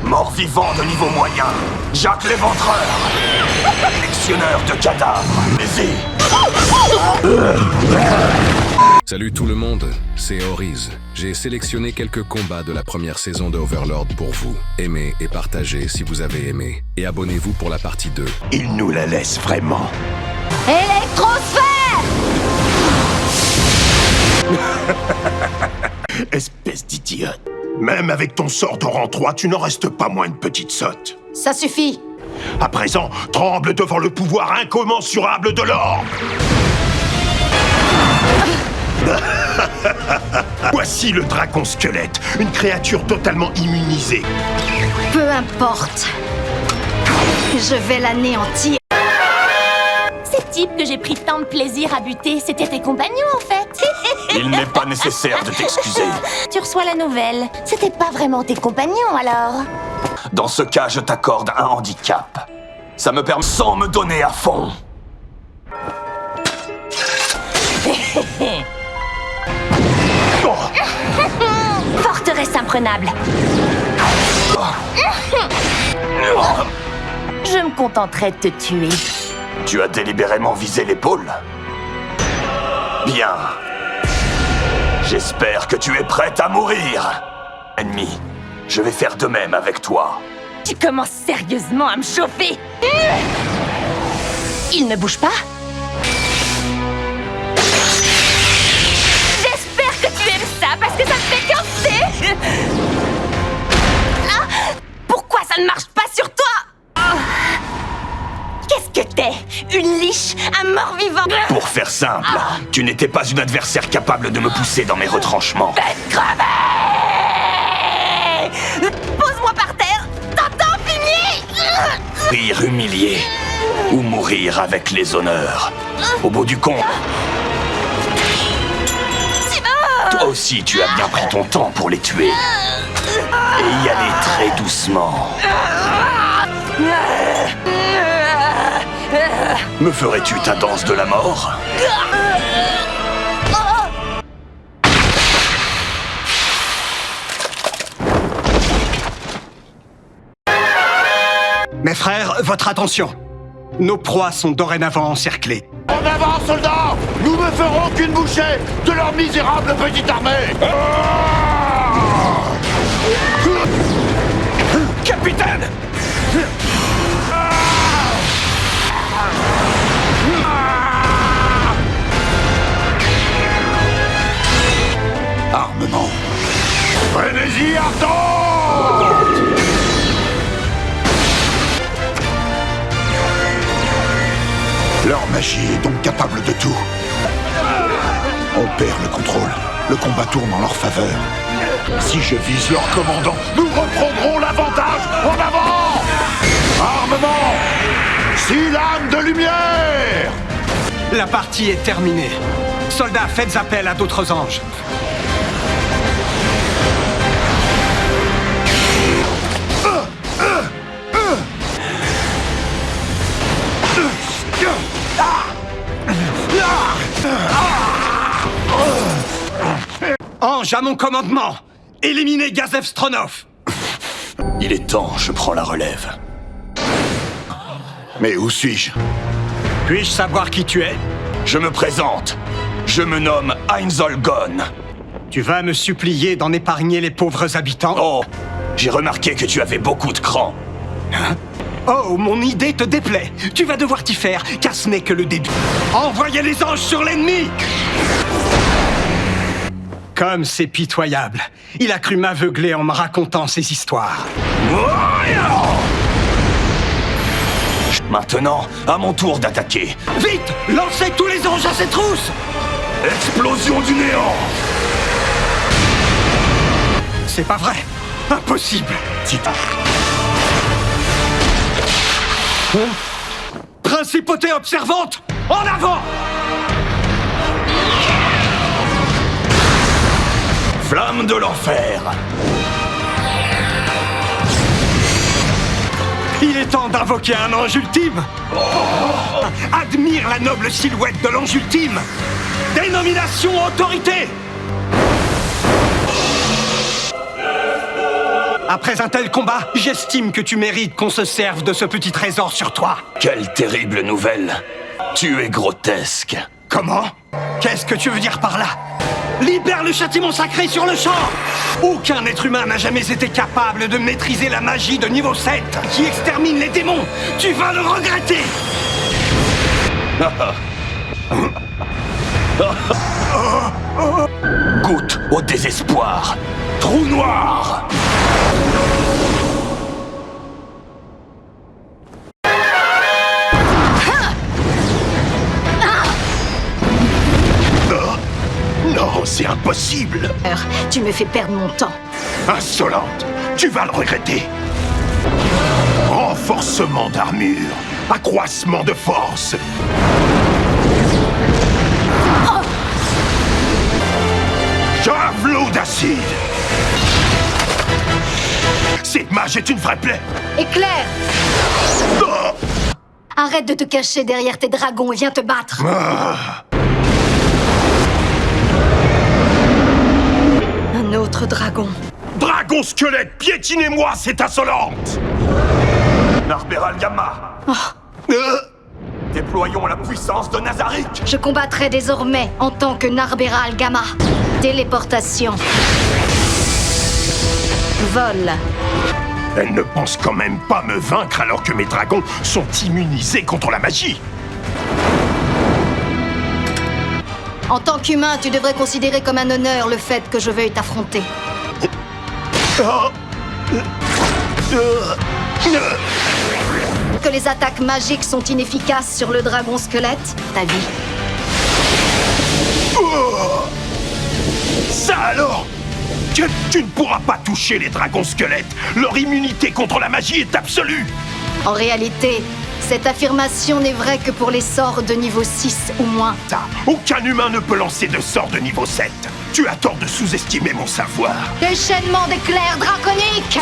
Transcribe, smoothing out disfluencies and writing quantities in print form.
Mort-vivant de niveau moyen, Jacques l'Éventreur. Collectionneur de cadavres. Vas-y. Salut tout le monde, c'est Oriz. J'ai sélectionné quelques combats de la première saison de Overlord pour vous. Aimez et partagez si vous avez aimé. Et abonnez-vous pour la partie 2. Il nous la laisse vraiment. Électrosphère! Espèce d'idiote. Même avec ton sort de rang 3, tu n'en restes pas moins une petite sotte. Ça suffit. À présent, tremble devant le pouvoir incommensurable de l'or. Voici le dragon squelette, une créature totalement immunisée. Peu importe. Je vais l'anéantir. Ces types que j'ai pris tant de plaisir à buter, c'était tes compagnons en fait. Il n'est pas nécessaire de t'excuser. Tu reçois la nouvelle. C'était pas vraiment tes compagnons alors. Dans ce cas, je t'accorde un handicap. Ça me permet sans me donner à fond. Forteresse imprenable. Je me contenterai de te tuer. Tu as délibérément visé l'épaule. Bien. J'espère que tu es prête à mourir. Ennemi, je vais faire de même avec toi. Tu commences sérieusement à me chauffer. Il ne bouge pas. J'espère que tu aimes ça parce que ça me fait cancer. Ah, pourquoi ça ne marche pas sur toi? Qu'est-ce que t'es? Une liche? Un mort-vivant? Pour faire simple, tu n'étais pas une adversaire capable de me pousser dans mes retranchements. Faites crever! Pose-moi par terre! T'entends, pigné? Rire humilié ou mourir avec les honneurs. Au bout du compte, toi aussi tu as bien pris ton temps pour les tuer. Et y aller très doucement. Me ferais-tu ta danse de la mort? Mes frères, votre attention. Nos proies sont dorénavant encerclées. En avant, soldats! Nous ne ferons qu'une bouchée de leur misérable petite armée! Capitaine! Armement! Frénésie ardente! Leur magie est donc capable de tout. On perd le contrôle. Le combat tourne en leur faveur. Si je vise leur commandant, nous reprendrons l'avantage. En avant! Armement! 6 lames de lumière! La partie est terminée. Soldats, faites appel à d'autres anges. Ange à mon commandement! Éliminez Gazev Stronov! Il est temps, je prends la relève. Mais où suis-je? Puis-je savoir qui tu es? Je me présente. Je me nomme Einzolgon. Tu vas me supplier d'en épargner les pauvres habitants? Oh, j'ai remarqué que tu avais beaucoup de cran. Oh, mon idée te déplaît. Tu vas devoir t'y faire, car ce n'est que le début. Envoyez les anges sur l'ennemi! Comme c'est pitoyable. Il a cru m'aveugler en me racontant ces histoires. Maintenant, à mon tour d'attaquer. Vite! Lancez tous les anges à ces trousses! Explosion du néant! C'est pas vrai! Impossible! Principauté observante! En avant! Flamme de l'enfer! Il est temps d'invoquer un ange ultime! Admire la noble silhouette de l'ange ultime! Dénomination autorité! Après un tel combat, j'estime que tu mérites qu'on se serve de ce petit trésor sur toi. Quelle terrible nouvelle. Tu es grotesque. Comment? Qu'est-ce que tu veux dire par là? Libère le châtiment sacré sur le champ! Aucun être humain n'a jamais été capable de maîtriser la magie de niveau 7 qui extermine les démons. Tu vas le regretter! Goûte au désespoir. Trou noir. Non, c'est impossible. Tu me fais perdre mon temps. Insolente, tu vas le regretter. Renforcement d'armure, accroissement de force. Javelot d'acide. Cette mage est une vraie plaie. Éclair! Oh. Arrête de te cacher derrière tes dragons et viens te battre. Un autre dragon. Dragon squelette, piétinez-moi cette insolente. Narberal Gamma. Déployons la puissance de Nazarick. Je combattrai désormais en tant que Narberal Gamma. Téléportation. Vol. Elle ne pense quand même pas me vaincre alors que mes dragons sont immunisés contre la magie. En tant qu'humain, tu devrais considérer comme un honneur le fait que je veuille t'affronter. Que les attaques magiques sont inefficaces sur le dragon squelette, ta vie. Ça alors? Tu ne pourras pas toucher les dragons squelettes. Leur immunité contre la magie est absolue. En réalité, cette affirmation n'est vraie que pour les sorts de niveau 6 ou moins. Aucun humain ne peut lancer de sort de niveau 7. Tu as tort de sous-estimer mon savoir. Déchaînement d'éclairs draconiques!